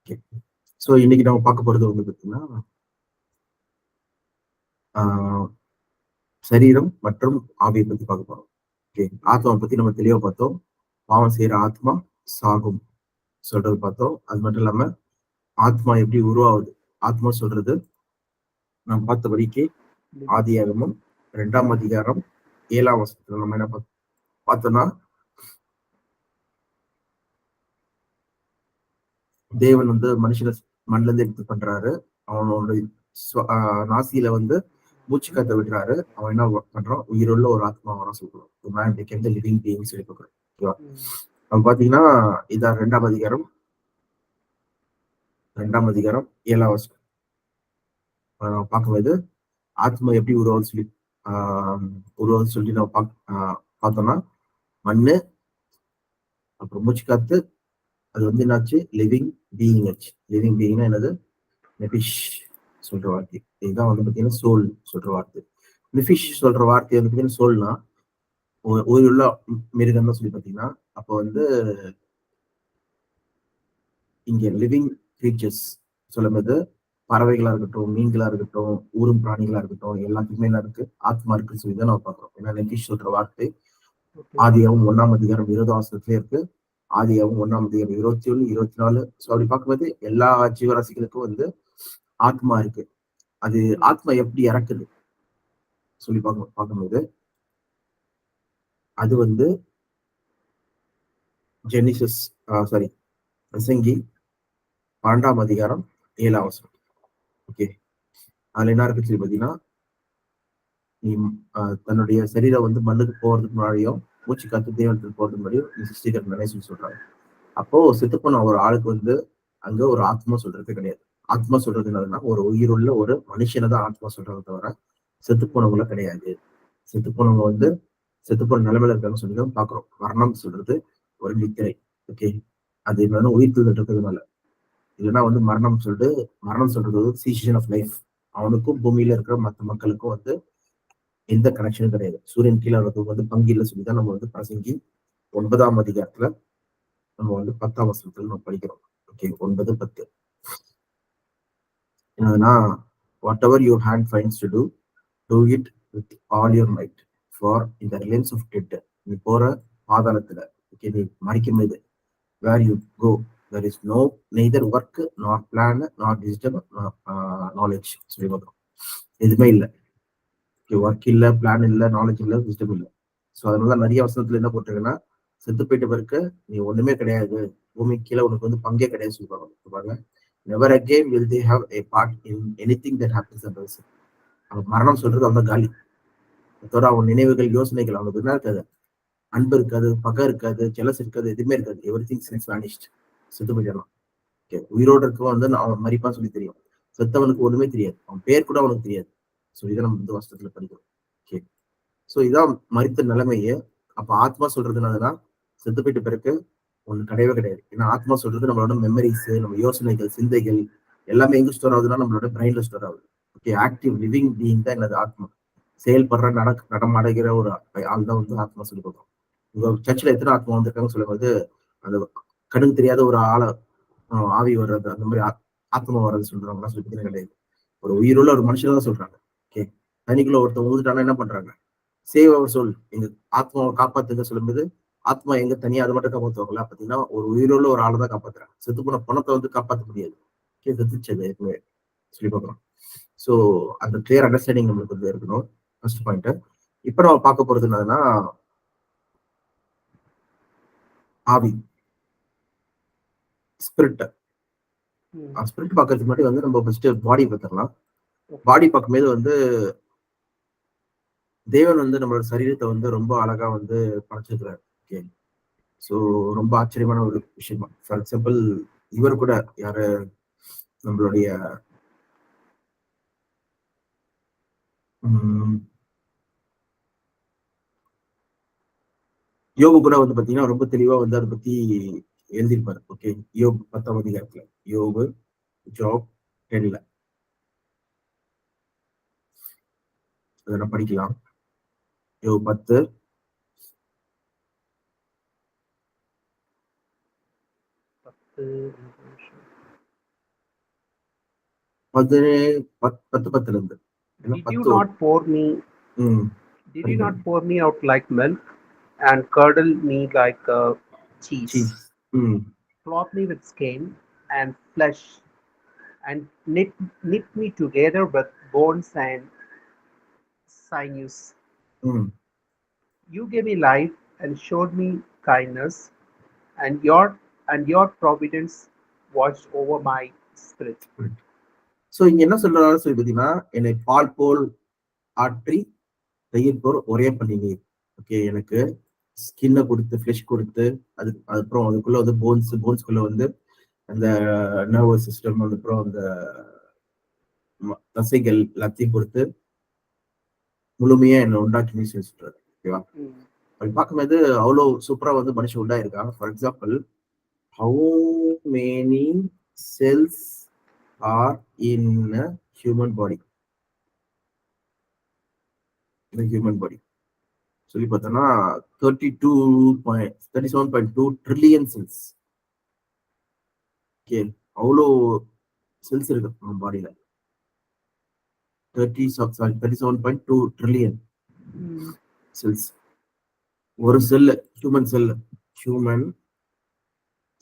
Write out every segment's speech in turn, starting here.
Okay. So இன்னைக்கு நம்ம பார்க்க போறது வந்து பார்த்தீங்கன்னா, ஆ சரீரம் மற்றும் ஆவிய பத்தி பார்க்க போறோம். ஓகே. ஆத்மாவ பத்தி நம்ம தெளிவா பார்த்தோம். பாவம் செய்ற ஆத்மா சாகும் சொல்றது பார்த்தோம். அது மட்டும் இல்லாம ஆத்மா எப்படி உருவாகுது? ஆத்மா சொல்றது நாம் பார்த்தபடிக்கு ஆதியாகமம் 2ஆம் அதிகாரம் 7ஆம் வசனத்துல நம்ம என்ன பார்த்தோம்னா, தேவன் வந்து மனுஷன மண்ணுல இருந்து எடுத்து பண்றாரு. அவனோட நாசியில வந்து மூச்சு காத்த விடுறாரு. அவன் என்ன பண்றான்? உயிருள்ள ஒரு ஆத்மா வர சொல்றோம். Man became the living being சொல்லி பார்க்கிறோம். ஓகேவா? அப்ப பார்த்தீங்கன்னா, இதான் 2ஆம் அதிகாரம் 7ஆம் வசனம். பார்க்கும்போது ஆத்மா எப்படி உருவாகுதுன்னு சொல்லி ஆ உருவாகுதுன்னு சொல்லி நம்ம பார்த்தோம்னா, மண்ணு, அப்புறம் மூச்சு காத்து, அது வந்து என்னாச்சு? லிவிங் பீயிங் ஆச்சு. லிவிங் பீயிங்னா என்னது? நெபிஷ் சொல்ற வார்த்தை. இதுதான் வந்து பார்த்தீங்கன்னா, சோல் சொல்ற வார்த்தை. நெபிஷ் சொல்ற வார்த்தை வந்து பார்த்தீங்கன்னா, சோல்னா உயிருள்ள மிருகம் தான் சொல்லி பார்த்தீங்கன்னா, அப்போ வந்து இங்க லிவிங் கிரீச்சர்ஸ் சொல்லும்போது பறவைகளா இருக்கட்டும், மீன்களா இருக்கட்டும், ஊரும் பிராணிகளா இருக்கட்டும், எல்லாத்துக்குமே என்ன இருக்கு? ஆத்மா இருக்குன்னு சொல்லி தான் நம்ம பார்க்கிறோம். ஏன்னா நெபிஷ் சொல்ற வார்த்தை ஆதியாகமம் 1ஆம் அதிகாரம் 20ஆம் வசனத்திலே இருக்கு. ஆதியாகமம் 1ஆம் அதிகாரம் 21, 24. ஸோ அப்படி பார்க்கும்போது எல்லா ஜீவராசிகளுக்கும் வந்து ஆத்மா இருக்கு. அது ஆத்மா எப்படி இறக்குது சொல்லி பார்க்கும்போது, அது வந்து ஜெனிசிஸ் சாரி பிரசங்கி 12ஆம் அதிகாரம் 7ஆம் வசனம். ஓகே. அதுல என்ன இருக்குன்னு சொல்லி பார்த்தீங்கன்னா, நீ தன்னுடைய சரீரம் வந்து மண்ணுக்கு போறதுக்கு முன்னாடியும், மூச்சு காத்து தேவனத்துக்கு போறதுக்கு முன்னாடியும் நீ சிருஷ்டிக்கிறதுனாலே சொல்லி சொல்றாங்க. அப்போ செத்துப்போன ஒரு ஆளுக்கு வந்து அங்க ஒரு ஆத்மா சொல்றது கிடையாது. ஆத்மா சொல்றது என்னதுன்னா, ஒரு உயிருள்ள ஒரு மனுஷனை தான் ஆத்மா சொல்றத தவிர, செத்து போனவங்கள கிடையாது. செத்து போனவங்க வந்து செத்து போன நிலைமையில இருக்காங்கன்னு சொல்லி தான் பார்க்கிறோம். மரணம் சொல்றது ஒரு நித்திரை. ஓகே. அது என்னன்னா உயிர்த்தெழுதல் இருக்கிறதுனால. இல்லைன்னா வந்து மரணம் சொல்றது வந்து சீசன் ஆஃப் லைஃப். அவனுக்கும் பூமியில இருக்கிற மற்ற மக்களுக்கும் வந்து எந்த கனெக்ஷனும் கிடையாது. சூரியன் கீழே வர்றதுக்கு வந்து பங்கு இல்லை சொல்லி தான் நம்ம வந்து பிரசங்கி 9ஆம் அதிகாரத்துல நம்ம வந்து 10ஆம் வசனத்துல நம்ம படிக்கிறோம். ஓகே. 9, 10. என்னதுன்னா, whatever your hand finds to do, do it with all your might. For இந்த ரிலையன்ஸ் ஆஃப் டெட். நீ போற பாதாளத்துல, ஓகே, நீ மறிக்கும் where you go there is no neither work nor plan nor wisdom nor knowledge சொல்லி பார்க்கிறோம். எதுவுமே இல்லை. ஒர்க் இல்ல, பிளான் இல்ல, நாலேஜ் இல்ல, விஸ்டம் இல்ல. ஸோ அதனால நிறைய வசனத்துல என்ன போட்டிருக்குன்னா, செத்து போயிட்ட பிறகு நீ ஒண்ணுமே கிடையாது. பூமிக்கு கீழே உனக்கு வந்து பங்கே கிடையாது சொல்லுவாங்க. பாருங்க. Never again will they have A part in anything that happens and person. அவன் மரணம் சொல்றது அந்த காலி. அதோட அவன் நினைவுகள், யோசனைகள் அவனுக்கு என்ன இருக்காது? அன்பு இருக்காது, பகை இருக்காது, ஜெலஸ் இருக்காது, எதுவுமே இருக்காது. Every thing is vanished. செத்து போயிடலாம். ஓகே. உயிரோடு இருக்கவன் வந்து அவன் மறிப்பான்னு சொல்லி தெரியும். செத்தவனுக்கு ஒண்ணுமே தெரியாது. அவன் பேர் கூட அவனுக்கு தெரியாது. ஸோ இதை நம்ம இந்த வருஷத்துல படிக்கிறோம். ஓகே. ஸோ இதான் மரித்த நிலைமையே. அப்ப ஆத்மா சொல்றது என்னதுன்னா, செத்து போயிட்ட பிறகு ஒண்ணு கிடையவே கிடையாது. ஏன்னா ஆத்மா சொல்றது நம்மளோட மெமரிஸ், நம்ம யோசனைகள், சிந்தைகள் எல்லாமே எங்க ஸ்டோர் ஆகுதுன்னா நம்மளோட பிரெயின்ல ஸ்டோர் ஆகுது. ஓகே. ஆக்டிவ் லிவிங் பீயிங் தான் என்னது? ஆத்மா. செயல்படுற நடமாடுகிற ஒரு ஆள் தான் வந்து ஆத்மா சொல்லி கொடுக்கும். உங்க சர்ச்சில் எத்தனை ஆத்மா வந்திருக்காங்கன்னு சொல்லும்போது, அந்த கண்ணுக்கு தெரியாத ஒரு ஆளை ஆவி வர்றது, அந்த மாதிரி ஆத்மா வர்றது சொல்றாங்கன்னா சொல்லி கிடையாது. ஒரு உயிருள்ள ஒரு மனுஷன் தான் சொல்றாங்க. ஓகே. தனிக்குள்ள ஒருத்தன் ஊதுட்டானா என்ன பண்றாங்க? Save our soul. எங்க ஆத்மாவை காப்பாத்துங்க சொல்லும்போது, ஆத்மா எங்க தனியா அது மட்டும் காப்பாத்துவாங்களா? பாத்தீங்கன்னா, ஒரு உயிருள்ள ஒரு ஆளை தான் காப்பாத்துறாங்க. செத்து போன பணத்தை வந்து காப்பாற்ற முடியாது. செத்துச்சு அது ஏற்கனவே சொல்லி பார்க்கலாம். ஸோ அந்த கிளியர் அண்டர்ஸ்டாண்டிங் நம்மளுக்கு வந்து இருக்கணும். First point. இப்ப நம்ம பார்க்க போறது என்னதுன்னா, ஆவி, ஸ்பிரிட். ஸ்பிரிட் பார்க்கறதுக்கு முன்னாடி வந்து நம்ம ஃபர்ஸ்ட் பாடி பார்த்துடலாம். பாடி பார்க்கும்போது வந்து தேவன் வந்து நம்மளோட சரீரத்தை வந்து ரொம்ப அழகா வந்து படைச்சிருக்கிறார். ஓகே. ஸோ ரொம்ப ஆச்சரியமான ஒரு விஷயம். ஃபார் எக்ஸாம்பிள், இவர் கூட யாரு, நம்மளுடைய யோபு கூட வந்து பாத்தீங்கன்னா ரொம்ப தெளிவா வந்து அதை பத்தி எழுதியிருப்பாரு. ஓகே. யோபு 10ஆம் அதிகாரத்துல, யோபு ஜாப் 10ல அதெல்லாம் படிக்கலாம். யோபு 10. பத்துல இருந்து ஏன்னா Did you 10 not pour me? ம் Did you படிக்கணும். not pour me out like milk, and curdle me like cheese? Cheese. Hmm Clothe me with skin and flesh, and knit me together with bones and sinews. ம் You gave me life and showed me kindness, and your providence watched over my spirit. So இங்க என்ன சொல்றாரு சொல்லி பார்த்தீங்கன்னா, என்னை பால் போல் ஆற்றி தயிர் போல் ஒரே பண்ணினீர். ஓகே, எனக்கு ஸ்கின்னை கொடுத்து ஃப்ளெஷ் கொடுத்து அதுக்கப்புறம் அதுக்குள்ள வந்து போன்ஸ்குள்ள வந்து அந்த நர்வஸ் சிஸ்டம், அதுக்கப்புறம் அந்த தசைகள் எல்லாத்தையும் கொடுத்து முழுமையா என்னை உண்டாக்கி சொல்றாரு. ஓகேவா? அப்படி பார்க்கும்போது அவ்வளோ சூப்பரா வந்து மனுஷன் உண்டாயிருக்காங்க. For example, how many cells are in human body? இந்த ஹியூமன் பாடி சொல்லி பார்த்தோம்னா 37.2 ட்ரில்லியன் செல்ஸ். ஓகே, அவ்வளோ செல்ஸ் இருக்கு நம்ம பாடியில. 37.2 ட்ரில்லியன் செல்ஸ். ஒரு செல், ஹியூமன்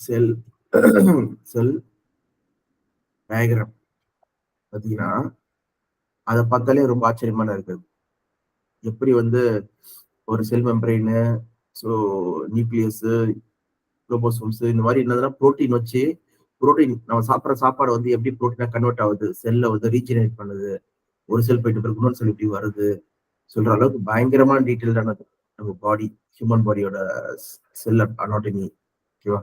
செல் செல் டயக்ராம் பார்த்தீங்கன்னா அதை பார்த்தாலே ரொம்ப ஆச்சரியமான இருக்குது. எப்படி வந்து ஒரு செல் மெம்பரைனு, ஸோ நியூக்ளியஸ், குரோமோசோம்ஸ், இந்த மாதிரி என்னதுன்னா புரோட்டீன் வச்சு நம்ம சாப்பிட்ற சாப்பாடு வந்து எப்படி புரோட்டீனா கன்வெர்ட் ஆகுது, செல்லை வந்து ரீஜெனரேட் பண்ணுது, ஒரு செல் போயிட்டு பிறகு இன்னொரு செல் எப்படி வருது சொல்ற அளவுக்கு பயங்கரமான டீட்டெயில்டானது நம்ம பாடி, ஹியூமன் பாடியோட செல் அனாட்டமி. ஓகேவா?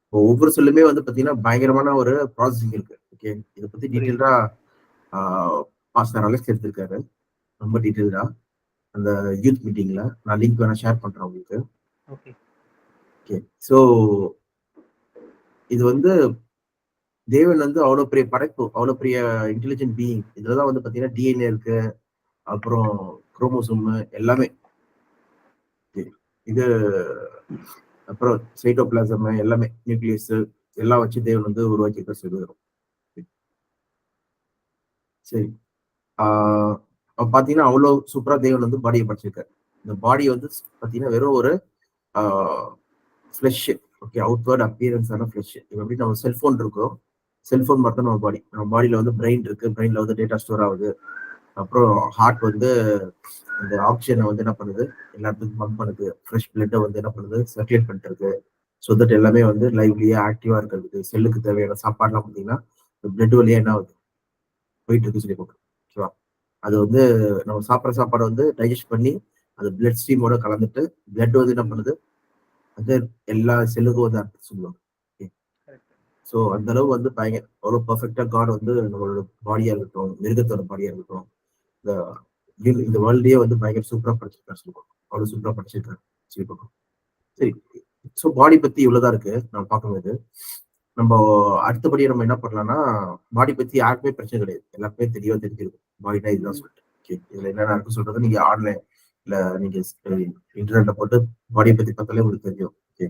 இப்போ ஒவ்வொரு செல்லுமே வந்து பார்த்தீங்கன்னா பயங்கரமான ஒரு ப்ராசஸிங் இருக்கு. ஓகே, இதை பத்தி டீட்டெயில்டா பாஸ்டர் அலெக்ஸ் எடுத்திருக்காரு, ரொம்ப டீட்டெயில்டா அந்த யூத் மீட்டிங்ல. நான் லிங்க் வேணா ஷேர் பண்றேன் உங்களுக்கு. ஓகே. ஸோ இது வந்து தேவன் வந்து அவ்வளவு பெரிய படைப்பு, அவ்வளவு பெரிய இன்டெலிஜென்ட் பீயிங். இதுலதான் வந்து பாத்தீங்கன்னா டிஎன்ஏ இருக்கு, அப்புறம் குரோமோசோம் எல்லாமே. இது அப்புறம் சைட்டோபிளாசம் எல்லாமே, நியூக்ளியஸ் எல்லாம் வச்சு தேவன் வந்து உருவாக்கி சொல்லுகிறோம். சரி, பாத்தீங்கன்னா அவ்வளவு சூப்பரா தேவன் வந்து பாடியை படிச்சிருக்காரு. இந்த பாடி வந்து பாத்தீங்கன்னா வெறும் ஒரு ஃபிளஷ். ஓகே, அவுட்வர்ட் அப்பியரன்ஸ் ஆன ஃபிளஷ். இப்போ எப்படி நம்ம செல்போன் இருக்கோம், செல்போன் மட்டும் நம்ம பாடி, நம்ம பாடியில வந்து பிரெயின் இருக்கு, பிரெயின்ல வந்து டேட்டா ஸ்டோர் ஆகுது. அப்புறம் ஹார்ட் வந்து இந்த ஆக்சிஜனை வந்து என்ன பண்ணுது, எல்லாத்துக்கும் பம்ப் பண்ணுது. ஃப்ரெஷ் பிளட்டை வந்து என்ன பண்ணுது, சர்க்குலேட் பண்ணிட்டு இருக்கு. ஸோ தட் எல்லாமே வந்து லைவ்லியா ஆக்டிவா இருக்கிறதுக்கு செல்லுக்கு தேவையான சாப்பாடுலாம் பார்த்தீங்கன்னா பிளட் வழியா என்ன ஆகுது, போயிட்டு இருக்கு சொல்லி போட்டு. ஓகேவா? அது வந்து நம்ம சாப்பிட்ற சாப்பாடை வந்து டைஜஸ்ட் பண்ணி அது பிளட் ஸ்ட்ரீமோட கலந்துட்டு பிளட் வந்து என்ன பண்ணுது, அது எல்லா செல்லுக்கும் வந்து அர்த்தம் சொல்லுவாங்க. ஸோ அந்த அளவு வந்து பயங்கர அவ்வளோ பர்ஃபெக்டா காட் வந்து நம்மளோட பாடியா இருக்கட்டும், மிருகத்தோட பாடியா இருக்கட்டும், இந்த வேர்ல்டே வந்து பயங்கர சூப்பரா படிச்சிருக்காரு சொல்லுவோம். அவ்வளவு சூப்பரா படிச்சிருக்காரு சொல்லிப்போம். சரி, ஸோ பாடி பத்தி இவ்வளவுதான் இருக்கு நம்ம பார்க்கும்போது. நம்ம அடுத்தபடியா நம்ம என்ன பண்ணலாம்னா, பாடி பத்தி யாருக்குமே பிரச்சனை கிடையாது, எல்லாருக்குமே தெரிஞ்சிருக்கும் பாடினா இதுதான் சொல்லிட்டு. ஓகே, இதுல என்னென்ன இருக்கு சொல்றது நீங்க ஆன்லைன் இல்ல நீங்க இன்டர்நெட்ல போட்டு பாடியை பத்தி பார்த்தாலே உங்களுக்கு தெரியும். ஓகே,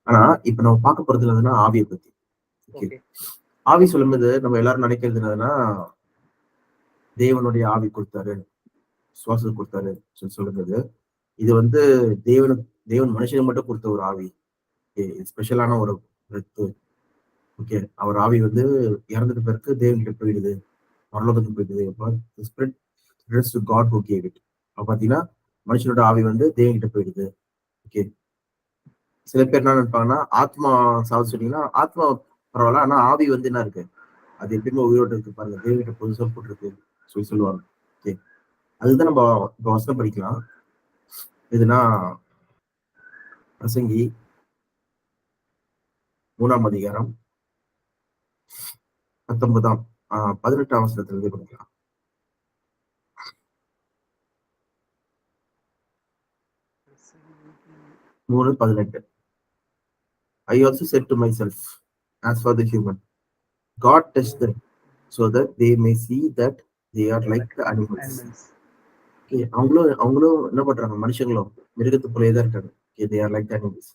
ஆனா இப்ப நம்ம பார்க்க போறது என்னதுன்னா ஆவியை பத்தி. ஓகே, ஆவி சொல்லும்போது நம்ம எல்லாரும் நினைக்கிறது என்னதுன்னா, தேவனுடைய ஆவி கொடுத்தாரு, சுவாசம் கொடுத்தாரு சொல்லுறது. இது வந்து தேவன் மனுஷனுக்கு மட்டும் கொடுத்த ஒரு ஆவி, ஸ்பெஷலான ஒரு பிரெத். ஓகே, அவர் ஆவி வந்து இறந்துட்டு பிறகு தேவன்கிட்ட போயிடுது, பரலோகத்துக்கு போயிடுது. God who gave it. பாத்தீங்கன்னா மனுஷனோட ஆவி வந்து தேவன்கிட்ட போயிடுது. ஓகே, சில பேர் என்ன நினைப்பாங்கன்னா, ஆத்மா சாவு சொன்னீங்கன்னா ஆத்மா பரவாயில்ல, ஆனா ஆவி வந்து என்ன இருக்கு, அது எப்பயுமே உயிரோடு இருக்கு பாருங்க, தேவன்கிட்ட புதுசா போட்டிருக்கு சொல்லி சொல்லுவாங்க. ஓகே, அதுதான் நம்ம இப்ப வசனம் படிக்கலாம். இதுனா பிரசங்கி 3ஆம் அதிகாரம் 18ஆம் வசனத்திலிருந்து படிக்கலாம். 3:18. I also said to myself, as for the human, God tests them so that they may see that they are like the animals. Okay, அவங்களும் என்ன பண்றாங்க, மனுஷங்களும் மிருகத்து போலயே தான் இருக்காங்க. Okay, they are like the animals.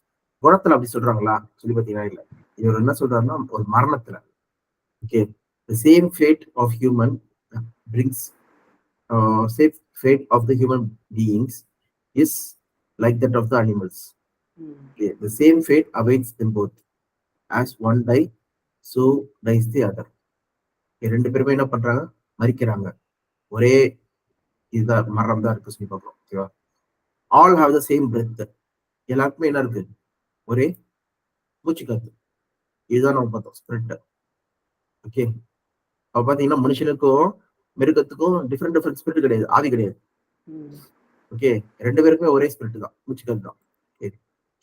குணத்துல அப்படி சொல்றாங்களா சொல்லி பாத்தீங்கன்னா இல்ல. இவர் என்ன சொல்றாருன்னா ஒரு மரணத்துல. Okay, The same fate of human brings same fate of the human beings is like that of the animals. mm, Okay. The same fate awaits them both. As one die, so dies the other. ரெண்டு பேருமே என்ன பண்றாங்க, மறிக்கிறாங்க. ஒரே இதுதான் மரணம் தான் இருக்கு சொல்லி பார்க்கிறோம். ஓகேவா? All have the same breath. எல்லாருக்குமே என்ன இருக்கு, ஒரே மூச்சு காத்து. இதுதான் நம்ம பார்த்தோம் ஸ்பிரிட். ஓகே. அப்ப பாத்தீங்கன்னா மனுஷனுக்கும் மிருகத்துக்கும் டிஃப்ரெண்ட் டிஃப்ரெண்ட் ஸ்பிரிட் கிடையாது, ஆவி கிடையாது. mm, okay. ரெண்டு பேருக்குமே ஒரே ஸ்பிரிட் தான், மூச்சு காத்து தான்.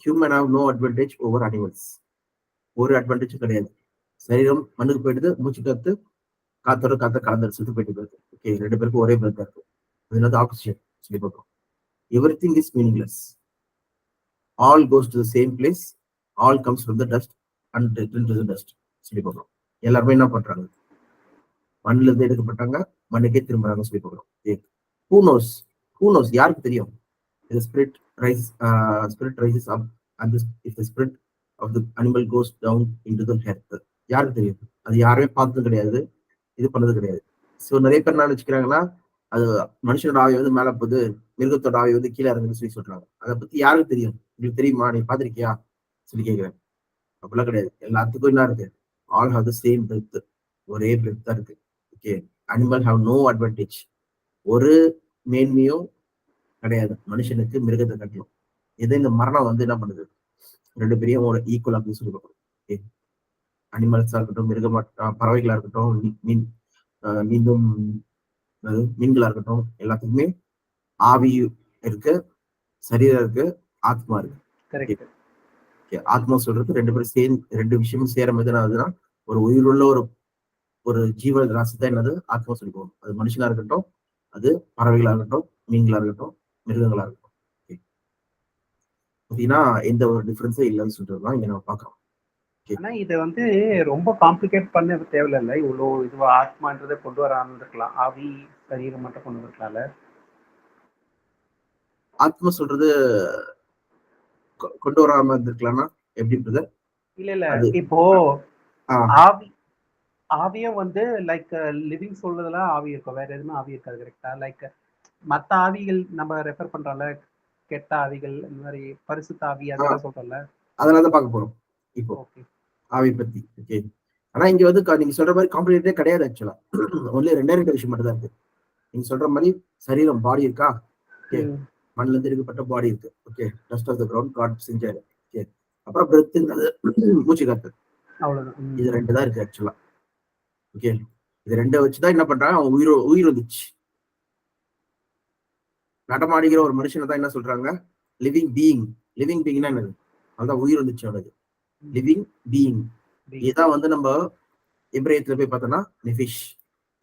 Human have no advantage over animals. ஒரு அட்வான்டேஜும் கிடையாது. சரீரம் மண்ணுக்கு போயிடுது, மூச்சு காத்து காத்தோட காத்த கலந்து சுத்து போயிட்டு போயிருக்கு. ஓகே. ரெண்டு பேருக்கும் ஒரே பிரெத் இருக்கு. அது ஆப்போசிட் சொல்லி பார்க்கிறோம். Every thing is meaningless. All goes to the same place, all comes from the dust and return to the dust சொல்லி பார்க்கிறோம். எல்லாருமே என்ன பண்றாங்க, மண்ணில இருந்து எடுக்கப்பட்டாங்க, மண்ணுக்கே திரும்புறாங்க சொல்லி பார்க்கிறோம். ஹூ நோஸ், ஹூ நோஸ், யாருக்கு தெரியும்? The spirit rises up, and if the spirit of the animal goes down into the earth. யாருக்கு தெரியும்? அது யாருமே பார்த்தது கிடையாது, இது பண்ணது கிடையாது. ஸோ நிறைய பேர் என்ன நினைச்சுக்கிறாங்கன்னா, அது மனுஷனோட ஆவி வந்து மேல போகுது, மிருகத்தோட ஆவி வந்து கீழே இறங்குன்னு சொல்லி சொல்றாங்க. அதை பத்தி யாருக்கு தெரியும்? உங்களுக்கு தெரியுமா? நீ பாத்திருக்கியா சொல்லி கேட்கிறேன். அப்படிலாம் கிடையாது. எல்லாத்துக்கும் என்ன இருக்கு? All have the same breath. ஒரே பிரெத் தான் இருக்கு. Okay. Animal have no advantage. ஒரு மேன்மையும் கிடையாது மனுஷனுக்கு மிருகத்தை கட்டியும். இதே இந்த மரணம் வந்து என்ன பண்ணுது, ரெண்டு பேரையும் ஒரு ஈக்குவல் அப்படின்னு சொல்லி பார்க்கணும். அனிமல்ஸா இருக்கட்டும், பறவைகளா இருக்கட்டும், மீன் நீந்தும் மீன்களா இருக்கட்டும், எல்லாத்துக்குமே ஆவி இருக்கு, சரீரம் இருக்கு, ஆத்மா இருக்கு. ஆத்மா சொல்றது ரெண்டு பேரும் சேர்ந்து, ரெண்டு விஷயமும் சேரும் போது என்ன ஆகுதுன்னா, ஒரு உயிருள்ள ஒரு ஜீவ ராசி தான் என்னது, ஆத்மா சொல்லி போகணும். அது மனுஷனா இருக்கட்டும், அது பறவைகளா இருக்கட்டும், மீன்களா இருக்கட்டும், மிருகங்களா இருக்கட்டும். அப்படின்னா எந்த ஒரு டிஃபரன்ஸும் இல்லைன்னு சொல்றதுதான் இங்க நம்ம பாக்குறோம். ஆனா இதை வந்து ரொம்ப காம்ப்ளிகேட் பண்ண தேவையில்லை. இவ்வளோ இதுவா ஆத்மான்றதை கொண்டு வராமல் இருக்கலாம், ஆவி சரீரம் மட்டும் கொண்டு வரலாம்ல. ஆத்மா சொல்றது கொண்டு வராம இருந்திருக்கலாம்னா எப்படி பிரதர்? இல்ல இல்ல, இப்போ ஆவி ஆவியும் வந்து லைக் லிவிங் சொல்றதுலாம் ஆவி இருக்கும், வேற எதுவுமே ஆவி இருக்காது. கரெக்டா? லைக் மற்ற ஆவிகள் நம்ம ரெஃபர் பண்றோம்ல, கெட்ட ஆவிகள், இந்த மாதிரி பரிசுத்த ஆவி அதெல்லாம் சொல்றோம்ல, அதெல்லாம் பார்க்க போறோம் இப்போ ஆவி பத்தி. ஓகே. ஆனா இங்க வந்து நீங்க சொல்ற மாதிரி காம்ப்ளிகேட்டே கிடையாது. ஆக்சுவலா ஒன்லி ரெண்டு விஷயம் மட்டும் தான் இருக்கு. நீங்க சொல்ற மாதிரி சரீரம், பாடி இருக்கா? ஓகே. மண்ணில இருந்து எடுக்கப்பட்ட பாடி இருக்கு. Okay. Dust of the ground God செஞ்சாரு. ஓகே. அப்புறம் பிரெத்ங்கிறது மூச்சு காத்து. அவ்வளவுதான். இது ரெண்டு தான் இருக்கு ஆக்சுவலா. ஓகே. இது ரெண்டை வச்சுதான் என்ன பண்றாங்க, அவன் உயிர் வந்துச்சு. நடமாடுகிற ஒரு மனுஷனை தான் என்ன சொல்றாங்க, லிவிங் பீயிங். லிவிங் பீயிங்னா என்னது? அதுதான் உயிர் வந்துச்சு அவனுக்கு. Living being. இதான் வந்து நம்ம எபிரேயத்துல போய் பார்த்தோம்னா நெஃபிஷ்,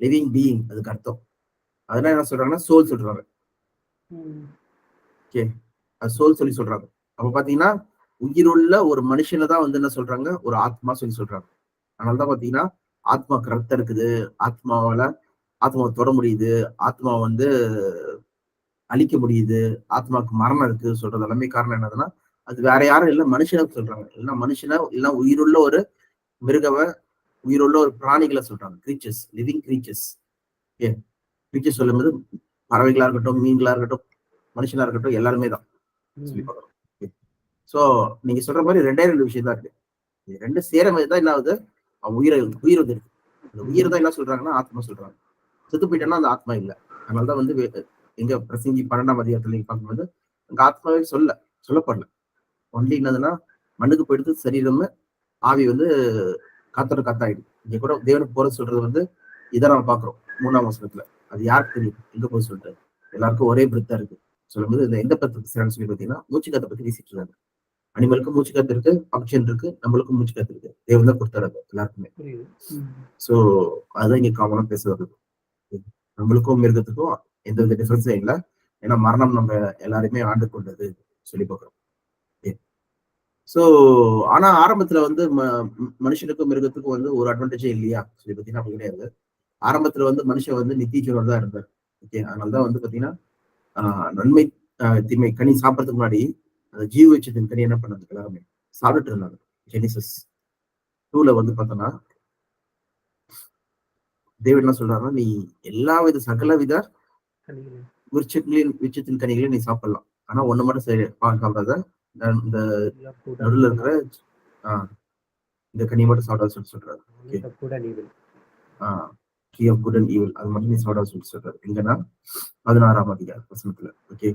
லிவிங் பீயிங் அதுக்கு அர்த்தம். அதெல்லாம் என்ன சொல்றாங்கன்னா சோல் சொல்றாங்க. ஓகே. அது சோல் சொல்லி சொல்றாங்க. அப்ப பாத்தீங்கன்னா உயிருள்ள ஒரு மனுஷனை தான் வந்து என்ன சொல்றாங்க, ஒரு ஆத்மா சொல்லி சொல்றாங்க. அதனாலதான் பாத்தீங்கன்னா ஆத்மாக்கு ரத்தம் இருக்குது, ஆத்மாவை தொட முடியுது, ஆத்மா வந்து அழிக்க முடியுது, ஆத்மாவுக்கு மரணம் இருக்கு சொல்றது எல்லாமே காரணம் என்னதுன்னா, அது வேற யாரும் இல்ல, மனுஷனுக்கு சொல்றாங்க. இல்லைன்னா மனுஷனை இல்ல உயிருள்ள ஒரு மிருகவை, உயிருள்ள ஒரு பிராணிகளை சொல்றாங்க. Creatures, living creatures. ஏ கிரீச்சர்ஸ் சொல்லும்போது பறவைகளா இருக்கட்டும், மீன்களா இருக்கட்டும், மனுஷனா இருக்கட்டும், எல்லாருமே தான் சொல்லி பார்க்கறோம். சோ நீங்க சொல்ற மாதிரி ரெண்டு விஷயம் தான் இருக்கு. ரெண்டு சேரும் தான் என்ன ஆகுது, உயிர் வந்து இருக்கு. அந்த உயிர் தான் என்ன சொல்றாங்கன்னா ஆத்மா சொல்றாங்க. செத்து போயிட்டேன்னா அந்த ஆத்மா இல்லை. அதனாலதான் வந்து எங்க பிரசங்கி 12ஆம் அதிகாரத்துல நீங்க பார்க்கும்போது அங்க ஆத்மாவே சொல்லப்படல. ஒன்லி என்னதுன்னா மண்ணுக்கு போயிடுது சரீரம், ஆவி வந்து காத்தோட காத்தாயிடுது. இங்க கூட தேவனுக்கு போற சொல்றது வந்து இதை நம்ம பாக்குறோம் 3ஆம் வசனத்துல. அது யாருக்கு தெரியும் எங்க போய் சொல்லிட்டு? எல்லாருக்கும் ஒரே பிரெத்தா இருக்கு சொல்லும்போது இந்த எந்த பிரெத்து சேரன்னு சொல்லி பாத்தீங்கன்னா மூச்சு காத்தை பத்தி பேசிட்டு இருக்காங்க. அனிமலுக்கும் மூச்சு காத்து இருக்கு, ஆக்சிஜன் இருக்கு, நம்மளுக்கும் மூச்சு காத்து இருக்கு. தேவன் தான் கொடுத்தாரு எல்லாருக்குமே. சோ அதுதான் இங்க காமனா பேசுறது. நம்மளுக்கும் மிருகத்துக்கும் எந்த வித டிஃபரன்ஸும் இல்லை. ஏன்னா மரணம் நம்ம எல்லாருமே ஆண்டு கொண்டது சொல்லி பார்க்கிறோம். சோ ஆனா ஆரம்பத்துல வந்து மனுஷனுக்கும் மிருகத்துக்கும் வந்து ஒரு அட்வான்டேஜே இல்லையா சொல்லி பாத்தீங்கன்னா அப்படி கிடையாது. ஆரம்பத்துல வந்து மனுஷன் வந்து நித்திய ஜீவனோட தான் இருந்தார். ஓகே. அதனாலதான் வந்து பாத்தீங்கன்னா நன்மை தீமை கனி சாப்பிடறதுக்கு முன்னாடி அந்த ஜீவ வச்சத்தின் கனி என்ன பண்ணாங்க, எல்லாருமே சாப்பிட்டுட்டு இருந்தாங்க. ஜெனிசஸ் 2ல வந்து பார்த்தோம்னா தேவன் என்ன சொல்றாருன்னா, நீ எல்லா வித சகல வித விருட்சத்தின் கனிகளையும் நீ சாப்பிடலாம். ஆனா ஒண்ணு மட்டும் சாப்பிடாத, இந்த நடுவில் இருக்கிற இந்த கனி மட்டும் சாப்பிடாத சொல்லி சொல்றாரு. Tree of good and evil அது மட்டும் நீ சாப்பிடாத சொல்லி சொல்றாரு. எங்கன்னா 16ஆம் அதிகார வசனத்துல. Okay,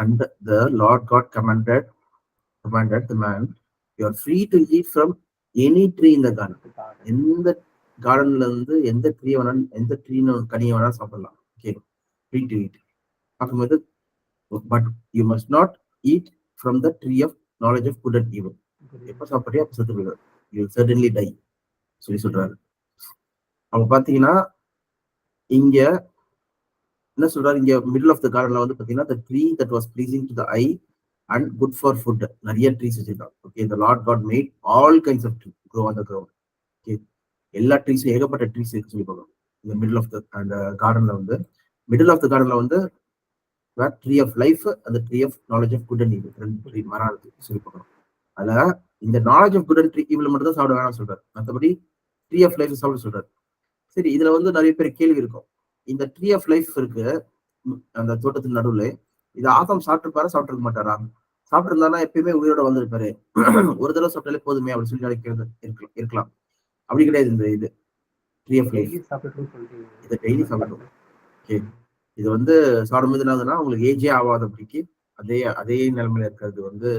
and the Lord God commanded the man, you are free to eat from any tree in the garden. எந்த கார்டன்ல இருந்து எந்த ட்ரீ வேணாலும், எந்த ட்ரீன்னு கனியை வேணாலும் சாப்பிடலாம். Okay, free to eat. பார்க்கும்போது but you must not eat from the tree of knowledge of good and evil. எப்ப சாப்பிட்றியோ அப்ப செத்து போயிடுவார். யூ சர்டன்லி டை சொல்லி சொல்றாரு. அவங்க பாத்தீங்கன்னா இங்க என்ன சொல்றாரு, இங்க மிடில் ஆஃப் த கார்டன்ல வந்து பாத்தீங்கன்னா the tree that was pleasing to the eye and good for food, நிறைய ட்ரீஸ் வச்சிருக்காங்க. Okay, the Lord God made all kinds of trees grow on the ground. Okay, எல்லா ட்ரீஸும் ஏகப்பட்ட ட்ரீஸ் இருக்கு சொல்லி பார்க்கணும். இந்த மிடில் ஆஃப் த அந்த கார்டன்ல வந்து மிடில் ஆஃப் த கார்டன்ல வந்து ட்ரீ ஆஃப் லைஃப் அந்த tree of knowledge of good and evil ரெண்டு ட்ரீ மரம் இருக்கு சொல்லி பார்க்கணும். அதுல இந்த knowledge of good and evil மட்டும் தான் சாப்பிட வேணாம் சொல்றாரு, மற்றபடி ட்ரீ ஆஃப் லைஃப் சாப்பிட சொல்றாரு. சரி, இதுல வந்து நிறைய பேர் கேள்வி இருக்கும். இந்த ட்ரீ ஆஃப் லைஃப் இருக்கு அந்த தோட்டத்தின் நடுவுல, இது ஆதம் சாப்பிட்டுருப்பாரா சாப்பிட்டுருக்க மாட்டாரா? சாப்பிட்டு இருந்தாலும் எப்பயுமே உயிரோட வந்திருப்பாரு. ஒரு தடவை சாப்பிட்டாலே போதுமே அப்படின்னு சொல்லி நினைக்கிறது இருக்கலாம். அப்படி கிடையாது. இந்த இது ட்ரீ ஆஃப் லைஃப் இதை டெய்லி சாப்பிடணும். ஓகே, இது வந்து சாப்பிடும்போது என்ன ஆகுதுன்னா உங்களுக்கு ஏஜே ஆகாதபடிக்கு அதே நிலைமையில இருக்கிறது வந்து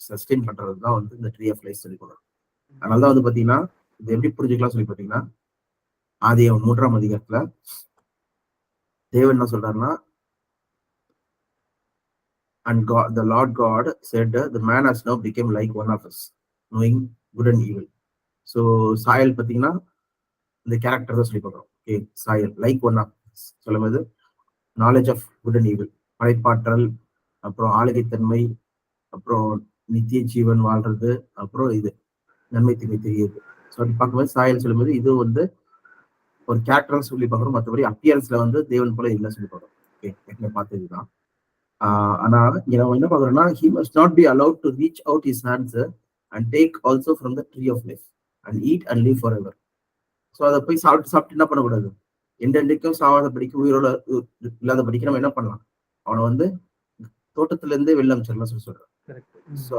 சஸ்டெயின் பண்றது தான் வந்து இந்த ட்ரீ ஆஃப் லைஃப் சொல்லி கொடுக்கும். அதனாலதான் வந்து பாத்தீங்கன்னா இது எப்படி புரிஞ்சுக்கலாம் சொல்லி பாத்தீங்கன்னா, ஆதியாகமம் 3ஆம் அதிகாரத்துல தேவன் என்ன சொல்றாருன்னா, and God, the Lord God said, the man has now become like one of us, knowing good and evil. So சாயல் பாத்தீங்கன்னா இந்த கேரக்டர் தான் சொல்லி பார்க்கிறோம். ஓகே, சாயல் லைக் ஒன் ஆஃப் சொல்லும்போது knowledge of good and evil, படைப்பாற்றல், அப்புறம் ஆளுகைத்தன்மை, அப்புறம் நித்திய ஜீவன் வாழ்றது, அப்புறம் இது நன்மை தீமை தெரியுது. ஸோ அப்படி பார்க்கும்போது சாயல் சொல்லும்போது இது வந்து ஒரு கேரக்டர் சொல்லி பார்க்குறோம். மற்றபடி அப்பியரன்ஸ்ல வந்து தேவன் போல இல்லை சொல்லி பார்க்குறோம். ஓகே, ஏற்கனவே பார்த்ததுதான். ஆனா இங்க நம்ம என்ன பார்க்குறோம்னா, he must not be allowed to reach out his hands and take also from the tree of life and eat and live forever. So அதை போய் சாப்பிட்டு என்ன பண்ணக்கூடாது, எண்டெண்டைக்கும் சாவாத படிக்க உயிரோட இல்லாத படிக்க நம்ம என்ன பண்ணலாம், அவனை வந்து தோட்டத்துல இருந்தே வெளில அமைச்சிடலாம் சொல்லி சொல்றேன். ஸோ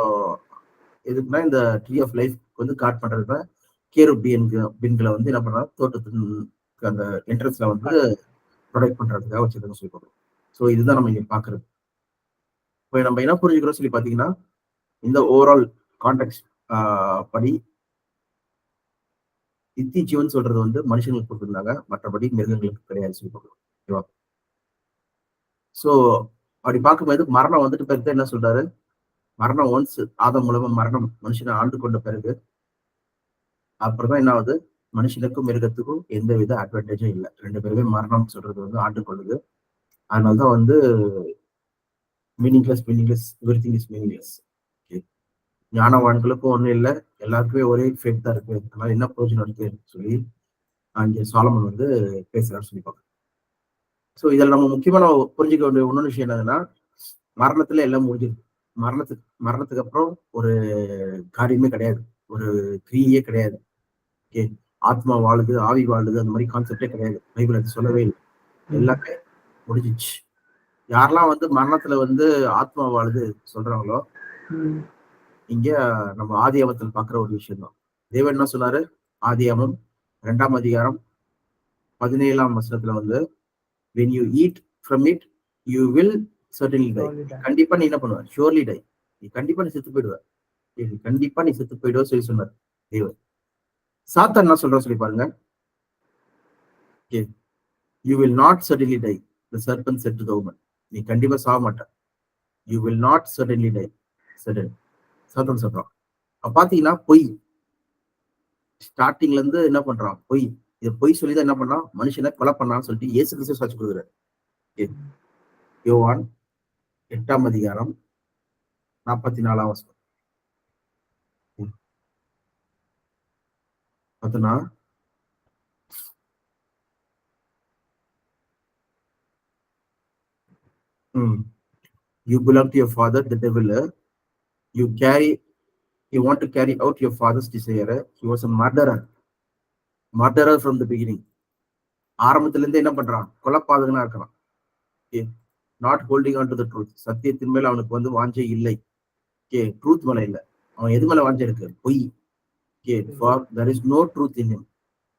எதுக்குன்னா இந்த ட்ரீ ஆஃப் லைஃப் வந்து காட் பண்றதுதான் கேருபியன்களை வந்து என்ன பண்ணலாம், தோட்டத்துக்கு அந்த என்ட்ரன்ஸ்ல வந்து ப்ரொடெக்ட் பண்றதுக்காக வச்சிருக்கோம் சொல்லி பார்க்கணும். ஸோ இதுதான் நம்ம இங்க பாக்குறது. இப்போ நம்ம என்ன புரிஞ்சுக்கிறோம் சொல்லி பாத்தீங்கன்னா, இந்த ஓவரால் கான்டெக்ட் படி நித்திய ஜீவன் சொல்றது வந்து மனுஷங்களுக்கு கொடுத்துருந்தாங்க, மற்றபடி மிருகங்களுக்கு கிடையாது சொல்லி பார்க்கணும். ஓகேவா? ஸோ அப்படி பார்க்கும்போது மரணம் வந்துட்டு பிறகு என்ன சொல்றாரு, மரணம் ஒன்ஸ் ஆதம் மூலமா மரணம் மனுஷனை ஆண்டு கொண்ட பிறகு அப்புறம் தான் என்ன ஆகுது, மனுஷனுக்கும் மிருகத்துக்கும் எந்த வித அட்வான்டேஜும் இல்லை. ரெண்டு பேருமே மரணம் சொல்றது வந்து ஆண்டு கொள்ளுது. அதனாலதான் வந்து மீனிங்லெஸ் எவ்ரிதிங் இஸ் மீனிங்லெஸ். ஞானவான்களுக்கும் ஒண்ணும் இல்லை, எல்லாருக்குமே ஒரே ஃபேட் தான் இருக்கு, அதனால என்ன பிரயோஜனம் இருக்குன்னு சொல்லி அங்கே சாலமன் வந்து பேசுறான்னு சொல்லி பார்க்கணும். ஸோ இதில் நம்ம முக்கியமா நம்ம புரிஞ்சுக்க வேண்டிய இன்னொரு விஷயம் என்னதுன்னா, மரணத்துல எல்லாம் முடிஞ்சிருக்கு. மரணத்துக்கு அப்புறம் ஒரு காரியமே கிடையாது, ஒரு கிரியே கிடையாது. ஓகே, ஆத்மா வாழுது, ஆவி வாழுது, அந்த மாதிரி கான்செப்டே கிடையாது. பைபிள் அது சொல்லவே இல்லை, எல்லாமே முடிஞ்சிச்சு. யாரெல்லாம் வந்து மரணத்துல வந்து ஆத்மா வாழுது சொல்றாங்களோ, இங்க நம்ம ஆதியாமத்தில் பாக்குற ஒரு விஷயம் தான். தேவன் என்ன சொன்னாரு, ஆதியாமம் 2ஆம் அதிகாரம் 17ஆம் வசனத்துல வந்து, when you eat from it you will certainly die. கண்டிப்பா நீ என்ன பண்ணுவ, surely die, நீ கண்டிப்பா நீ செத்து போயிடுவ, கண்டிப்பா நீ செத்து போயிடுவ சொல்லி சொன்னார் தேவன். சாத்தான் என்ன சொல்ற சொல்லி பாருங்க, you will not certainly die, the serpent said to the woman. நீ கண்டிப்பா சாக மாட்ட, you will not certainly die, certain. சாத்தான் சொல்றான். பாத்தீங்கன்னா பொய், ஸ்டார்டிங்ல இருந்து என்ன பண்றான், பொய். இதை பொய் சொல்லிதான் என்ன பண்ணான், மனுஷனை கொலை பண்ணான்னு சொல்லிட்டு இயேசு கிறிஸ்து சாட்சி கொடுக்குறாரு. யோவான் 8ஆம் அதிகாரம் 44ஆம் வசனம் பார்த்தனா, you belong to your father the devil, you want to carry out your father's desire. He was a murderer from the beginning. ஆரம்பத்துல இருந்து என்ன பண்றான், கொலப்பாதகனா இருக்கிறான். Okay, not holding on to the truth, சத்தியத்தின் மேல அவனுக்கு வந்து வாஞ்சை இல்லை. ஓகே, ட்ரூத் மேல இல்ல, அவன் எது மேல வாஞ்சை இருக்கு, பொய். Okay, for there is no truth in him.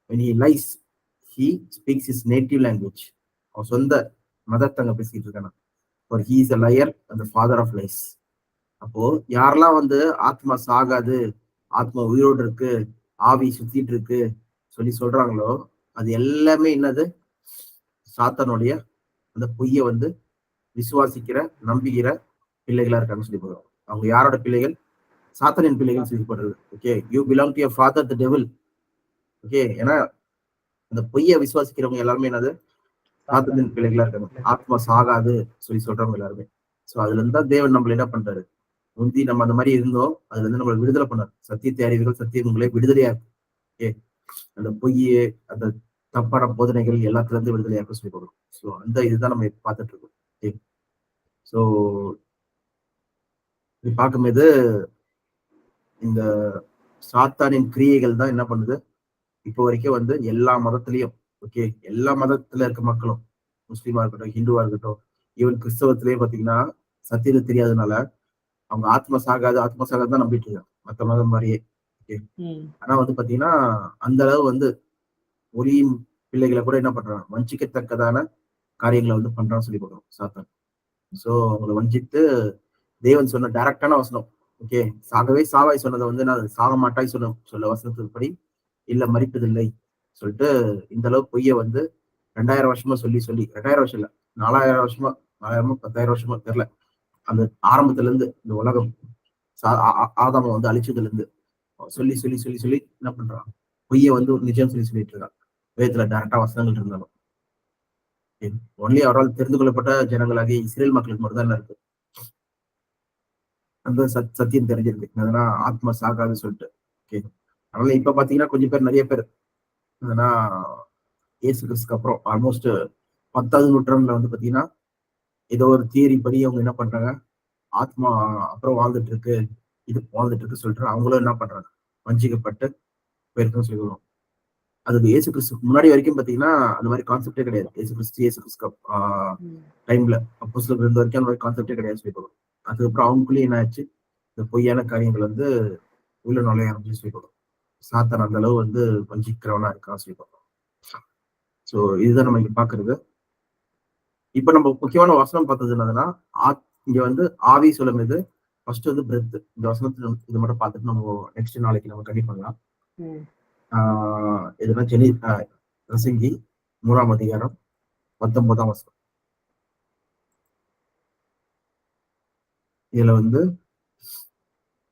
when he lies he speaks his native language. அவன் சொந்த மதத்தங்க பேசிட்டு இருக்கான. for he is a liar and the father of lies. அப்போ யாரெல்லாம் வந்து ஆத்மா சாகாது, ஆத்மா உயிரோடு இருக்கு, ஆவி சுத்திட்டு இருக்கு சொல்லி சொல்றாங்களோ அது எல்லாமே என்னது, சாத்தானுடைய அந்த பொய்யை வந்து விசுவாசிக்கிற நம்புகிற பிள்ளைகளா இருக்காங்கன்னு சொல்லி போடுறோம். அவங்க யாரோட பிள்ளைகள், சாத்தானின் பிள்ளைகள் சொல்லி போடுறது. Okay, you belong to your father the devil. Okay, ஏன்னா அந்த பொய்யை விசுவாசிக்கிறவங்க எல்லாருமே என்னது, சாத்தானின் பிள்ளைகளா இருக்காங்க. ஆத்மா சாகாது சொல்லி சொல்றவங்க எல்லாருமே. சோ அதுல இருந்தா தேவன் நம்மள என்ன பண்றாரு, முந்தி நம்ம அந்த மாதிரி இருந்தோம், அதுல இருந்து நம்மளை விடுதலை பண்ணாரு. சத்தியத்தை அறிவீர்கள், சத்தியம் உங்களே விடுதலையா இருக்கு. ஓகே, அந்த பொய்யே, அந்த தப்பான போதனைகள் எல்லாத்துல இருந்து விடுதலையாக்க சொல்லி கொடுக்கும். ஸோ அந்த இதுதான் நம்ம பார்த்துட்டு இருக்கோம். ஓகே, ஸோ இது பார்க்கும்போது இந்த சாத்தானின் கிரியைகள் தான் என்ன பண்ணுது இப்போ வரைக்கும் வந்து எல்லா மதத்திலையும். ஓகே, எல்லா மதத்துல இருக்க மக்களும், முஸ்லீமா இருக்கட்டும், ஹிந்துவா இருக்கட்டும், ஈவன் கிறிஸ்தவத்திலேயே பாத்தீங்கன்னா சத்தியத்தை தெரியாதனால அவங்க ஆத்மா சாகாது தான் நம்பிட்டு இருக்காங்க, மற்ற மதம் மாதிரியே. ஓகே, ஆனா வந்து பாத்தீங்கன்னா அந்த அளவு வந்து ஒளியின் பிள்ளைகளை கூட என்ன பண்றாங்க, வஞ்சிக்கத்தக்கதான காரியங்களை வந்து பண்றான்னு சொல்லி கொடுக்குறோம் சாத்தான். சோ அவங்களை வஞ்சித்து தேவன் சொன்ன டைரக்டான வசனம், ஓகே, சாகவே சாவாய் சொன்னதை வந்து நான் சாக மாட்டாய் சொல்ல வசனத்துக்கு படி இல்ல மறிப்பதில்லை சொல்லிட்டு இந்த அளவு பொய்ய வந்து 2000 வருஷமா சொல்லி 2000 வருஷம் இல்ல, 4000 வருஷமா, 4000 10,000 வருஷமா தெரியல, அந்த ஆரம்பத்துல இருந்து இந்த உலகம் ஆதாம வந்து அழிச்சதுல இருந்து சொல்லி சொல்லி சொல்லி சொல்லி என்ன பண்றான், பொய்ய வந்து ஒரு நிஜம் சொல்லி சொல்லிட்டு இருக்கான். வேதத்துல டைரக்டா வசனங்கள் இருந்தாலும் ஒன்லி அவரால் தெரிந்து கொள்ளப்பட்ட ஜனங்களாகிய இஸ்ரேல் மக்களுக்கு மட்டும் தான் இருக்கு அந்த சத்தியம் தெரிஞ்சிருக்கு, அதனால ஆத்மா சாகாதுன்னு சொல்லிட்டு. ஓகே, அதனால இப்ப பாத்தீங்கன்னா கொஞ்சம் பேர், நிறைய பேர் ஏன்னா இயேசு கிறிஸ்துக்கு அப்புறம் ஆல்மோஸ்ட் 10வது நூற்றாண்டுல வந்து பாத்தீங்கன்னா ஏதோ ஒரு தியரி படி அவங்க என்ன பண்றாங்க, ஆத்மா அப்புறம் வாழ்ந்துட்டு இருக்கு, இது வாழ்ந்துட்டு இருக்கு சொல்லிட்டு அவங்களும் என்ன பண்றாங்க, வஞ்சிக்கப்பட்டு போயிருக்குன்னு சொல்லுவோம். அது இயேசு கிறிஸ்துக்கு முன்னாடி வரைக்கும் பாத்தீங்கன்னா அந்த மாதிரி கான்செப்டே கிடையாது. இயேசு கிறிஸ்து டைம்ல அப்போஸ்தலர்கள் இருந்த வரைக்கும் அந்த மாதிரி கான்செப்டே கிடையாது சொல்லிப்போம். அதுக்கப்புறம் அவங்களுக்குள்ளேயே என்ன ஆச்சு, இந்த பொய்யான காரியங்கள் வந்து உள்ள நுழைய ஆரம்பிச்சு சொல்லிப்போம். சாத்தான் அந்த அளவு வந்து வஞ்சிக்கிறவனா இருக்கான்னு சொல்லிப்போம். சோ இதுதான் நம்ம இங்க பாக்குறது. இப்ப நம்ம முக்கியமான வசனம் பார்த்தது என்னதுன்னா, இங்க வந்து ஆவி சொல்லும் இது ஃபர்ஸ்ட் வந்து பிரெத். இந்த வசனத்துல இது மட்டும் பார்த்துட்டு நம்ம நெக்ஸ்ட் நாளைக்கு நம்ம கண்டிப்பா பண்ணலாம். எதுனா பிரசங்கி 3ஆம் அதிகாரம் 19ஆம் வசனம். இதுல வந்து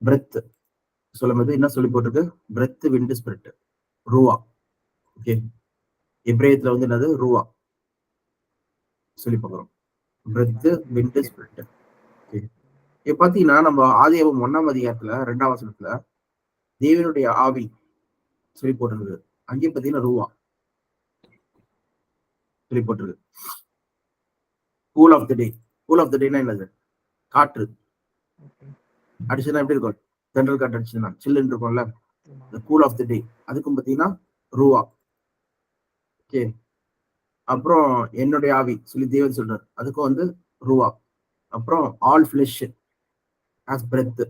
பிரெத் சொல்லும் போது என்ன சொல்லி போட்டிருக்கு, பிரெத் விண்டு ஸ்பிரிட் ரூவா. ஓகே, எப்ரேயத்துல வந்து என்னது, ரூவா சொல்லி பார்க்கிறோம். பிரெத் விண்டு ஸ்பிரிட். இப்ப பாத்தீங்கன்னா நம்ம ஆதியாகமம் 1ஆம் அதிகாரத்துல 2ஆம் வசனத்துல தேவனுடைய ஆவி சொல்லி போட்டிருக்கு. அங்கேயும் பாத்தீங்கன்னா ரூவா சொல்லி போட்டிருக்கு. Cool of the day. Cool of the டேனா என்னது, காற்று அடிச்சுன்னா எப்படி இருக்கும், தென்றல் காற்று அடிச்சுன்னா சில்லுன்னு இருக்கும்ல, கூல் ஆஃப் த டே. அதுக்கும் பாத்தீங்கன்னா ரூவா. ஓகே, அப்புறம் என்னுடைய ஆவி சொல்லி தேவன் சொல்றாரு, அதுக்கும் வந்து ரூவா. அப்புறம் ஆல் ஃபிளஷ் ஆஸ் பிரெத்,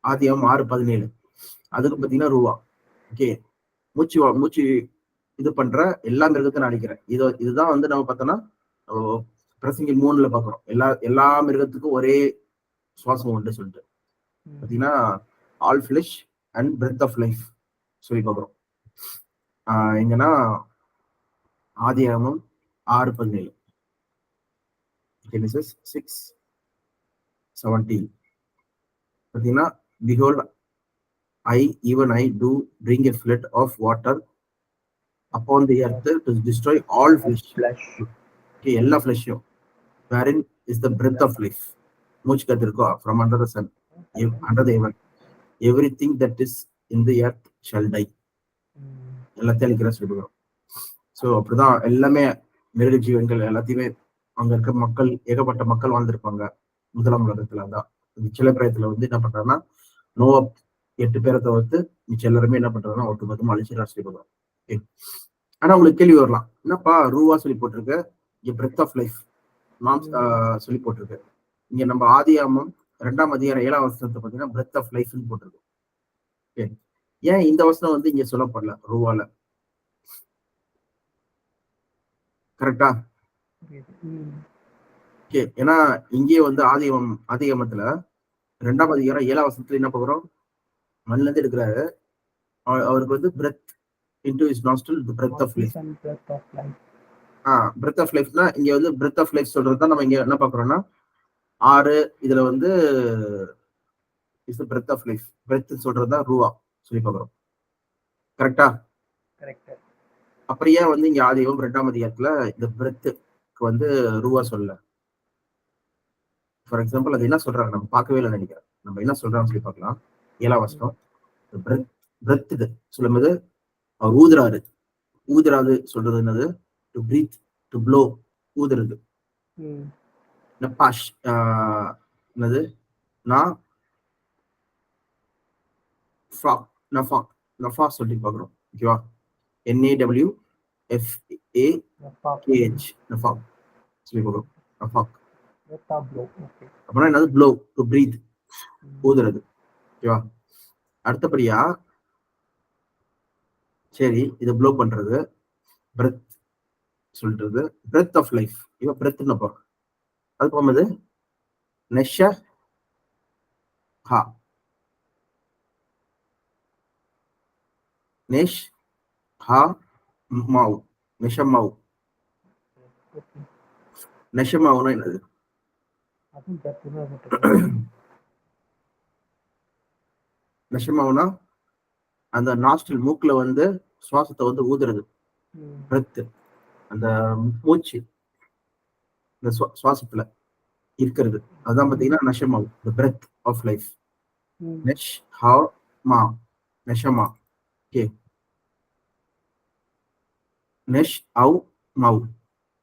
ஆதியாகமம் 6:17, அதுக்கும் பாத்தீங்கன்னா ரூவா. ஓகே, மூச்சு இது பண்ற எல்லா மிருகத்தையும் நான் அடிக்கிறேன். இதுதான் வந்து நம்ம பார்த்தோம்னா பிரசங்கி 3ல பாக்குறோம். எல்லா மிருகத்துக்கும் ஒரே சுவாசம் உண்டு சொல்லிட்டு பாத்தீங்கன்னா all flesh and breath of life சொல்லி பாக்குறோம். எங்கன்னா ஆதியாகமம் 6:17, Genesis 6:17 பாத்தீங்கன்னா behold even I do bring a flood of water upon the earth to destroy all flesh. Okay, எல்லா ஃபிளஷையும், wherein is the breath of life, மூச்சு காத்து இருக்கோ, from under the sun, under the heaven, everything that is in the earth shall die. எல்லாத்தையும் அழிக்கிற சொல்லுவோம். So அப்படிதான் எல்லாமே மிருக ஜீவன்கள் எல்லாத்தையுமே அங்க இருக்க மக்கள், ஏகப்பட்ட மக்கள் வாழ்ந்திருப்பாங்க முதலாம் உலகத்துல. தான் சில பிரயத்துல வந்து என்ன பண்றாங்கன்னா, நோவா 8 பேரை தவிர்த்து மிச்சம் எல்லாருமே என்ன பண்றாங்கன்னா ஒட்டுமொத்தமா அழிச்சிடா சொல்லுவோம். ஆனா உங்களுக்கு கேள்வி வரலாம், என்னப்பா ரூவா சொல்லி போட்டிருக்கு, இங்க பிரெத் ஆஃப் லைஃப் மாம்ஸ் சொல்லி போட்டிருக்கு. இங்க நம்ம ஆதியாமம் 2ஆம் அதிகாரம் 7ஆம் வசனத்தை பார்த்தீங்கன்னா பிரெத் ஆஃப் லைஃப்னு போட்டிருக்கு. ஏன் இந்த வசனம் வந்து இங்க சொல்லப்படல ரூவால? கரெக்டா? ஓகே, ஏன்னா இங்கே வந்து ஆதியாமத்துல 2ஆம் அதிகாரம் 7ஆம் வசனத்துல என்ன பார்க்குறோம், மண்ணில இருந்து எடுக்கிறாரு, அவருக்கு வந்து breadth into his nostril the breath of life. breath of life னா இங்க வந்து breath of life சொல்றது தான் நம்ம இங்க என்ன பார்க்கறோம்னா 6 இதுல வந்து is the breath of life. breath சொல்றது தான் ரூவா சொல்லி பார்க்கறோம். கரெக்ட்டா? கரெக்ட். அப்புறம் ஏன் வந்து இங்க ஆதியாகமம் 2ஆம் அதிகாரத்துல இந்த பிரெத்துக்கு வந்து ரூவா சொல்லல? ஃபார் எக்ஸாம்பிள் அது என்ன சொல்றாங்க நம்ம பார்க்கவே இல்லை நினைக்கிறேன். நம்ம என்ன சொல்றான்னு சொல்லி பார்க்கலாம். 7ஆம் வசனம் பிரெத் இது சொல்லும்போது அவர் ஊதுறாரு. ஊதுறாது சொல்றது என்னது? டு பிரீத், டு ப்ளோ, ஊதுறது. நப்பாஷ் என்னது? நான் ஃபாக், நஃபாக், நஃபா சொல்லி பார்க்குறோம். ஓகேவா? NAWFAKH நஃபாக் சொல்லி பார்க்குறோம். நஃபாக் அப்படின்னா என்னது? ப்ளோ, டு பிரீத், ஊதுறது. ஓகேவா? அடுத்தபடியா சரி, இதை ப்ளோ பண்றது பிரெத் சொல்றது, பிரெத் ஆஃப் லைஃப். இவ பிரெத்னு போறோம். அது போகும்போது நெஷ ஹா, நெஷ் ஹா மாவு, நெஷமாவு. நெஷமாவுனா என்னது? நெஷமாவுனா அந்த நாஸ்டில் மூக்குல வந்து சுவாசத்தை வந்து ஊதுறது, பிரெத், அந்த மூச்சு இந்த சுவாசத்துல இருக்கிறது, அதான் பாத்தீங்கன்னா நெஷமாவு, the breath of life. நெஷ் ஹா மா, நெஷமா. ஓகே, நெஷ் அவு மவு,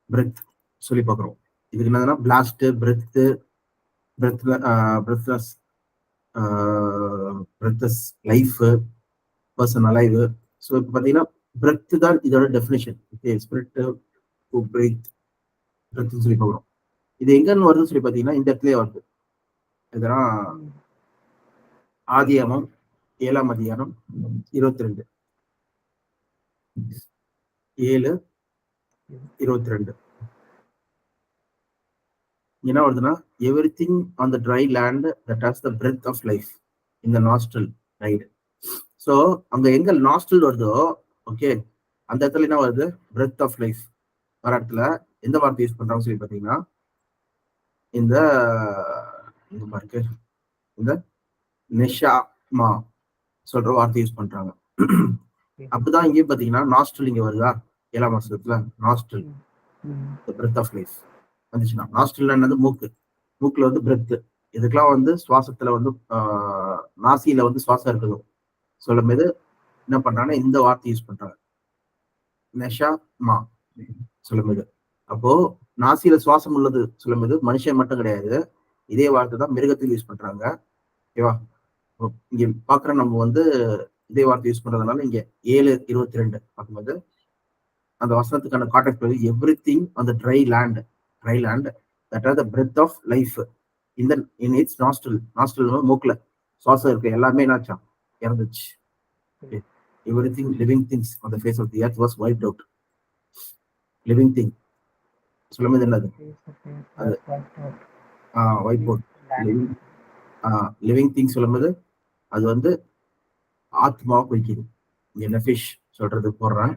பிரெத் சொல்லி பார்க்குறோம். இதுக்கு என்னதுன்னா blast, breath, breathless, breathless life, person alive. So இப்போ பார்த்தீங்கன்னா பிரெத் தான் இதோட definition. Okay, spirit to breathe, breath சொல்லி பார்க்குறோம். இது எங்கன்னு வருதுன்னு சொல்லி பார்த்தீங்கன்னா இந்த இடத்துலயே வருது. இதெல்லாம் ஆதியாகமம் 7ஆம் அதிகாரம் 22, 7:22 என்ன வருதுன்னா, everything on the dry land that has the breath of life in the nostril right. So அங்க எங்க நாஸ்ட்ரல் வருதோ, ஓகே, அந்த இடத்துல என்ன வருது? பிரெத் ஆஃப் லைஃப் வர இடத்துல எந்த வார்த்தை யூஸ் பண்றாங்கன்னு சொல்லி பார்த்தீங்கன்னா இந்த இருக்கு, இந்த நெஷாமா சொல்ற வார்த்தை யூஸ் பண்றாங்க. அப்படிதான் இங்கே பாத்தீங்கன்னா நாஸ்ட்ரல் இங்க வருதா 7ஆம் வசனத்துல, நாஸ்ட்ரல் பிரெத் ஆஃப் லைஃப் வந்துச்சுன்னா, நாஸ்ட்ரல் என்னது? மூக்கு, மூக்குல வந்து பிரெத். இதுக்கெல்லாம் வந்து சுவாசத்துல வந்து நாசியில வந்து சுவாசம் இருக்குது சொல்லும் போது என்ன பண்றாங்கன்னா இந்த வார்த்தை யூஸ் பண்றாங்க, நெஷா மா சொல்லும் போது. அப்போ நாசியில சுவாசம் உள்ளது சொல்லும் போது மனுஷன் மட்டும் கிடையாது, இதே வார்த்தை தான் மிருகத்தில் யூஸ் பண்றாங்க. ஓகேவா? இங்க பாக்குற நம்ம வந்து இதே வார்த்தை யூஸ் பண்றதுனால இங்க 7:22 பார்க்கும்போது அந்த வசனத்துக்கான கான்டெக்ட் வந்து everything on the dry land that are the breath of life in its nostril. Nostril மூக்குல சுவாசம் இருக்கு, எல்லாமே என்னாச்சா? இறந்துச்சு. Everything living things on the face of the earth was wiped out. Living thing சொல்லும்போது என்னது? அது வைப் அவுட். லிவிங் திங் சொல்லும்போது அது வந்து ஆத்மாவை குறிக்குது. இங்க நெஃபிஷ் சொல்றது போடுறேன்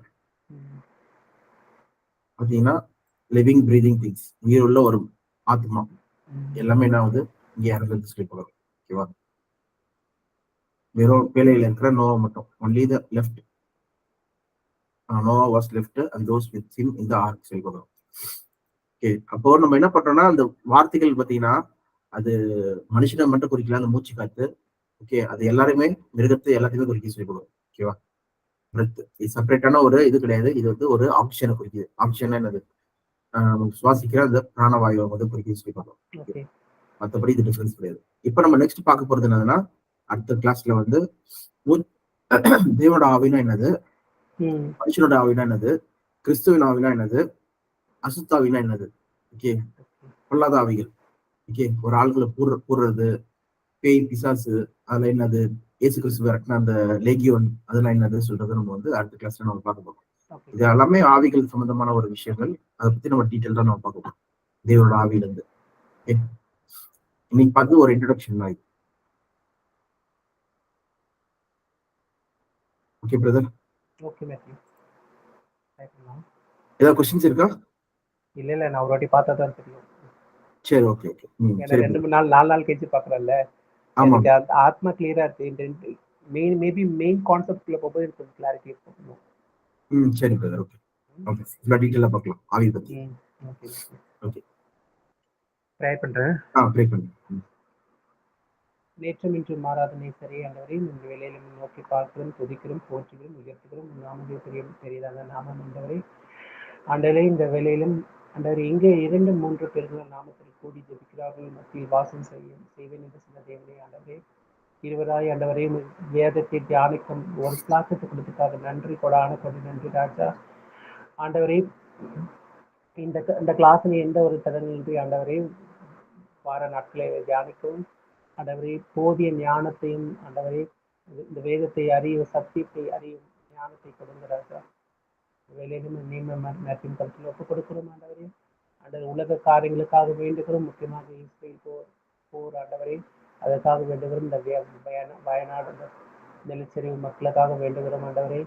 பாத்தீங்கன்னா, லிவிங் பிரீதிங் திங்ஸ், உயிர் உள்ள ஒரு ஆத்மா எல்லாமே என்ன ஆகுது? இங்க இறந்தது சொல்லி போகிறோம். ஓகேவா? வெறும் பேழையில இருக்கிற நோவா மட்டும், only the left, Noah was left and those with him in the ark சொல்லி போகிறோம். ஓகே, அப்போ நம்ம என்ன பண்றோம்னா அந்த வார்த்தைகள் பாத்தீங்கன்னா அது மனுஷனை மட்டும் குறிக்கல, அந்த மூச்சு காத்து. ஓகே, அது எல்லாருமே மிருகத்தை எல்லாத்தையுமே குறிக்க சொல்லி போகிறோம். ஓகேவா? பிரெத் இது செப்பரேட்டான ஒரு இது கிடையாது, இது வந்து ஒரு ஆக்சிஜனை குறிக்குது. ஆக்சிஜன் என்னது? சுவாசிக்கிற அந்த பிராணவாயுவை வந்து குறிக்க சொல்லி பார்க்கணும். மற்றபடி இது டிஃபரன்ஸ் கிடையாது. இப்ப நம்ம நெக்ஸ்ட் பார்க்க போறது என்னதுன்னா, அடுத்த கிளாஸ்ல வந்து தேவனோட ஆவினா என்னது, மனுஷனோட ஆவினா என்னது, கிறிஸ்துவின் ஆவினா என்னது, அசுத்தாவினா என்னது, ஓகே, பொல்லாத ஆவிகள், ஓகே, ஒரு ஆளுகளை கூறுறது, பேய் பிசாசு அதுல என்னது, இயேசு கிறிஸ்து விரட்டின அந்த லேகியோன் அதெல்லாம் என்னது சொல்றது நம்ம வந்து அடுத்த கிளாஸ்ல நம்ம பார்க்க போறோம். இது எல்லாமே ஆவிகள் சம்பந்தமான ஒரு விஷயங்கள். அதை பத்தி நம்ம டீட்டெயில் தான் நம்ம பார்க்க போறோம் தேவனோட ஆவியில இருந்து. இன்னைக்கு பார்த்து ஒரு இன்ட்ரோடக்ஷன் ஆகி. Okay brother. Okay Matthew. ஏதாவது கொஸ்டின்ஸ் இருக்கா? இல்ல நான் ஒரு வாட்டி பார்த்தா தான் தெரியும். சரி, ஓகே ஓகே. ஏன்னா 4 நாள் கழிச்சு பாக்குறேன்ல, எனக்கு அந்த ஆத்மா கிளியரா இருக்கு. மேபி மெயின் கான்செப்ட்ல போகும்போது எனக்கு கொஞ்சம் கிளாரிட்டி இருக்கும். சரி பிரதர், ஓகே ஓகே. ஃபுல்லா டீடைலா பார்க்கலாம் ஆவி பத்தி. Okay okay. ப்ரே பண்றேன். ப்ரே பண்ணுங்க. நேற்றும் இன்று மாறாத நேசரே ஆண்டவரே, இந்த வேலையில நோக்கி பார்க்கிறோம், துதிக்கிறோம், போற்றுகிறோம், உயர்த்துகிறோம். நாமதே பெரியதாக நாமம் ஆண்டவரே. ஆண்டவரே, இந்த வேலையிலும் ஆண்டவரே, எங்கே 2-3 பேர்கள் நாமத்தில் கூடி ஜெபிக்கிறார்கள் மத்தியில் வாசம் செய்வேன் என்று சொன்ன தேவனே ஆண்டவரே, இருவராய் ஆண்டவரே வேதத்தை தியானிக்கும் ஒரு கிளாஸத்தை கொடுத்துக்காக நன்றி, கொடான கொண்டு நன்றி ராஜா. ஆண்டவரே, இந்த கிளாஸ் எந்த ஒரு தடனின்றி ஆண்டவரே வார நாட்களை தியானிக்கவும் ஆண்டவரே, போதிய ஞானத்தையும் ஆண்டவரே, இந்த வேதத்தை அறியும், சத்தியத்தை அறியும் ஞானத்தை கொடுங்க ராஜா. வேலையிலும் நேற்றின் கருத்தில் ஒப்புக் கொடுக்கிறோம் ஆண்டவரே. ஆண்டவர் உலக காரியங்களுக்காக வேண்டுகிறோம், முக்கியமாக இஸ்ரேல் போர் ஆண்டவரே, அதற்காக வேண்டுகிறோம். இந்த வயநாடு நிலச்சரிவு மக்களுக்காக வேண்டுகிறோம் ஆண்டவரே.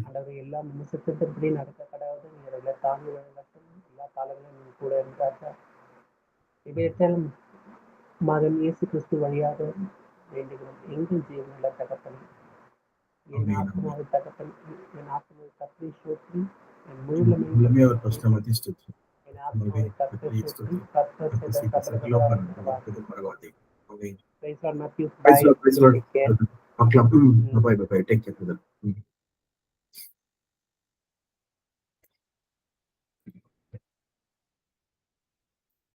ஆண்டவரை எல்லா நிமிஷத்தின்படி நடக்க கடவுள் நீங்கள் எல்லாம் தாங்கி வழிநடத்தும். எல்லா காலங்களும் நீங்கள் கூட இருந்தாச்சா. இவையத்தில் மகன் இயேசு கிறிஸ்து வழியாக வேண்டுகிறோம். எங்கள் ஜீவனில் தகப்பன், என் ஆத்மாவை தகப்பன், என் ஆத்மாவை கத்தி சோற்றி, என் முழுமையை என் ஆத்மாவை கத்தி சோற்றி, Praise Lord, Matthew. Bye. Praise Lord. Take care.